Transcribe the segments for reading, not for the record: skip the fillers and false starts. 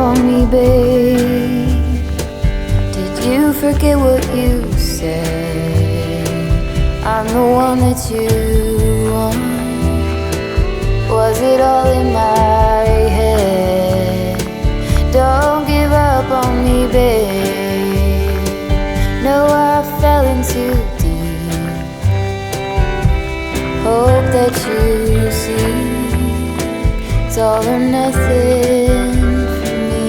on me, babe? Did you forget what you said? I'm the one that you want. Was it all in my head? Don't give up on me, babe. No, I fell in too deep. Hope that you see it's all or nothing for me.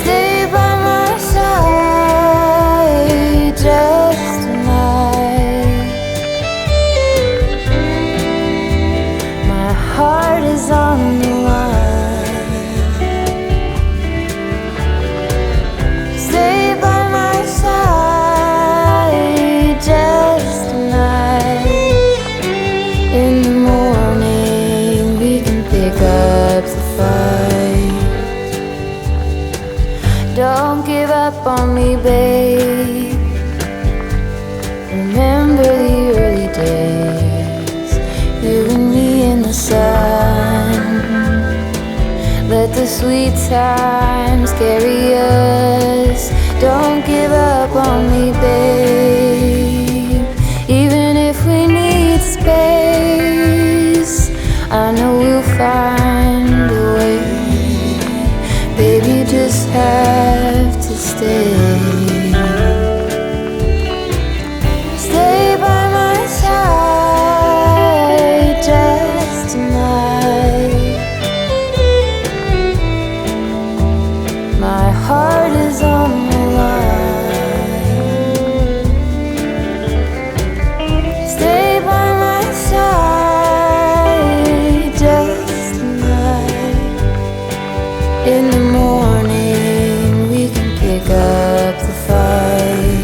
Stay by my side just tonight. My heart is on the line. Stay by my side just tonight. In the morning we can pick up the fight. Don't give up on me, babe. Remember the early days, you and me in the sun. Let the sweet times carry us. Don't give up on me, babe. Even if we need space, I know we'll find a way. Baby, you just have to stay. Stay by my side just tonight. My heart is on the line. Stay by my side just tonight. In the morning we can pick up the fight.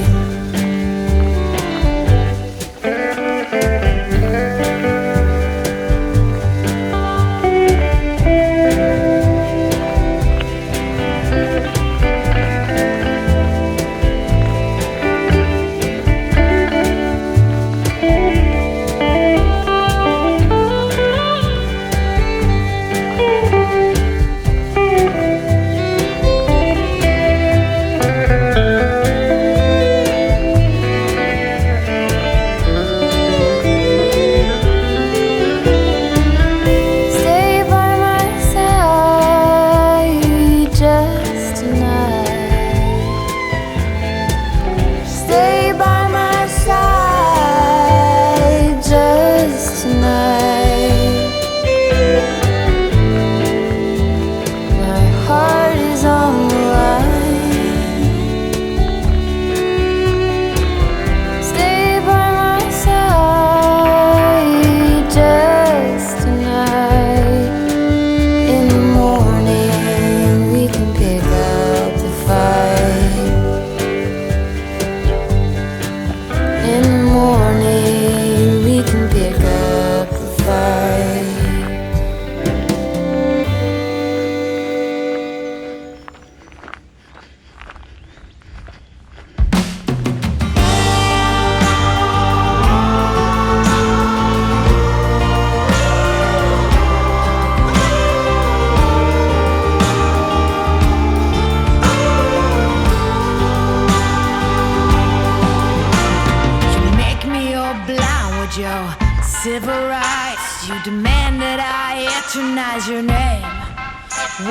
Civil rights, you demand that I eternize your name.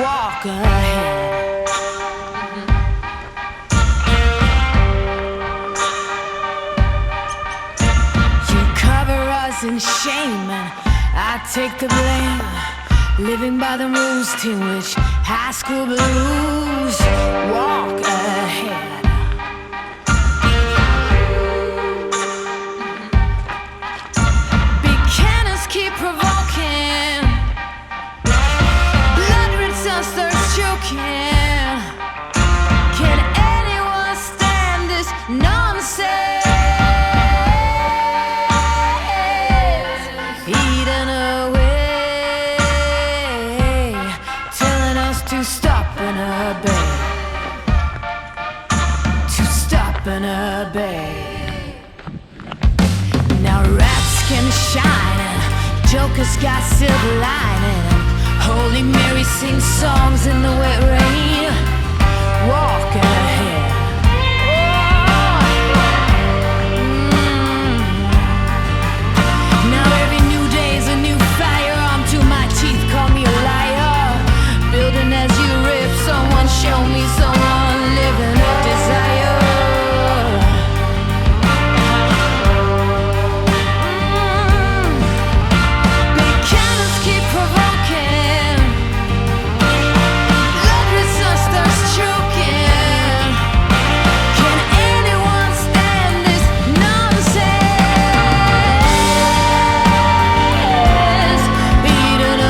Walk ahead. You cover us in shame and I take the blame. Living by the rules to which high school blues. Walk ahead. Keep provoking, blood rinse us, thirst choking. Can anyone stand this nonsense? Eaten away, telling us to stop and obey, to stop and obey. Now rats can shine, jokers got silver lining, Holy Mary sings songs in the wet rain. Walk ahead.